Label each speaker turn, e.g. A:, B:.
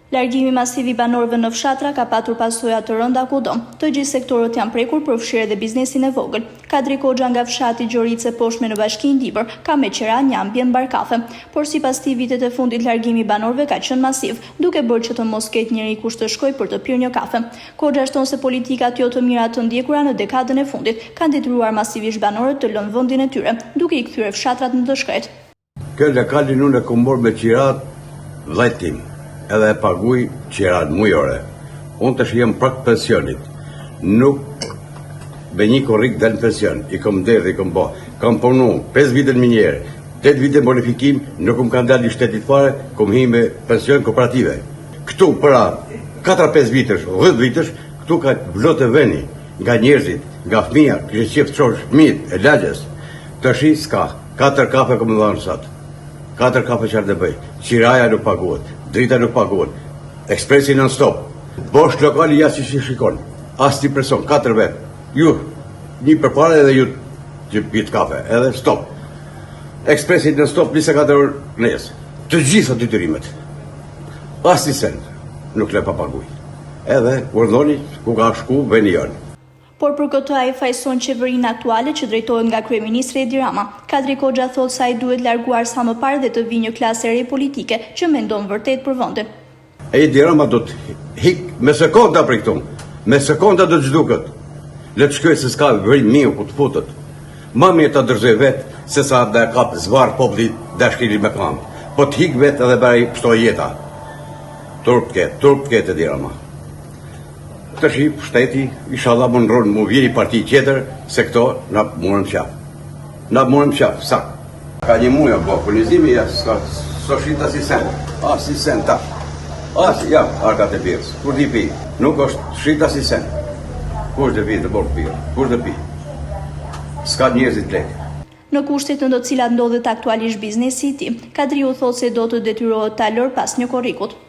A: Largimi masiv i banorëve në fshatra ka patur pasoja të rënda kudo. Të gjithë sektorët janë prekur, përfshirë edhe biznesin e vogël. Kadri Koxha nga fshati Gjorice Poshtme në Bashkinë Dibër ka me qera një ambient barkafe, por sipas tij vitet e fundit largimi i banorëve ka qenë masiv, duke bërë që të mos ketë njëri kush të shkojë për të pirë një kafe. Koxha shton se politikat jo të mira të ndjekura në dekadën e fundit kanë detyruar masivisht banorët të lënë vendin e tyre, duke i kthyer fshatrat në të shkret.
B: Kjo lokalin unë e kom bërë me qirat vllajtim. Edhe e paguj qirat mujore. Unë të shijem prak pensionit. Nuk me një korrik del në pension. I kom derdhe, i kom bo. Kam punu 5 vite në minjerë, 8 vite në bonifikim, nuk më kanë dalë i shtetit fare, kom hi me pension kooperative. Këtu përa 4-5 vitesh, 10 vitesh, këtu ka vlot e veni, nga njerëzit, nga fëmija, kështë qef të shosh fëmijit, e lagjes. Të shi s'ka, 4 kafe kom dhanë sot. 4 kafe qarë dhe bëj. Qiraja nuk paguat. Drita nuk paguat. Ekspresi non-stop. Bosh lokali jasë që shikon. As t'i preson, 4 vet. Ju, një përpare edhe ju që pitë kafe. Edhe stop. Ekspresi non-stop 24 orë në jesë. Të gjitha detyrimet. As t'i sen. Nuk le pa paguj. Edhe urdhoni ku ka shku veni janë.
A: Por për këtë ai fajson qeverinë aktuale që drejtohet nga kryeministri Edi Rama. Kadri Koxha thotë se ai duhet larguar sa më parë dhe të vijë një klasë e re politike që mendon vërtet për vendin.
B: Edi Rama do të hik me sekonda për këtu. Me sekonda do të zhduket. Le të shkojë se s'ka vërim miu ku të futet. Ma mirë ta dërzoj vetë se sa da kap zvar populli dashkiri me kam. Po të hik vetë edhe bëri pështoj jeta. Turp ketë Edi Rama. Të shi, shteti, inshallah më nëronë më vjeri parti tjetër, se këto na morëm qaf. Na morëm qaf, sa. Ka një muja, po, polizimi, ja, s'o shita si sen. Si sen, ta. Ja, arkat e pirës. Kur t'i pi? Nuk është shita si sen. Kur dhe pi të borë pirë? Kur dhe pi? S'ka njerëzit lekë.
A: Në kushtet në do cilat ndodhet aktualisht biznesi i tij, Kadriu thotë se do të detyrohet ta lërë pas një korrikut.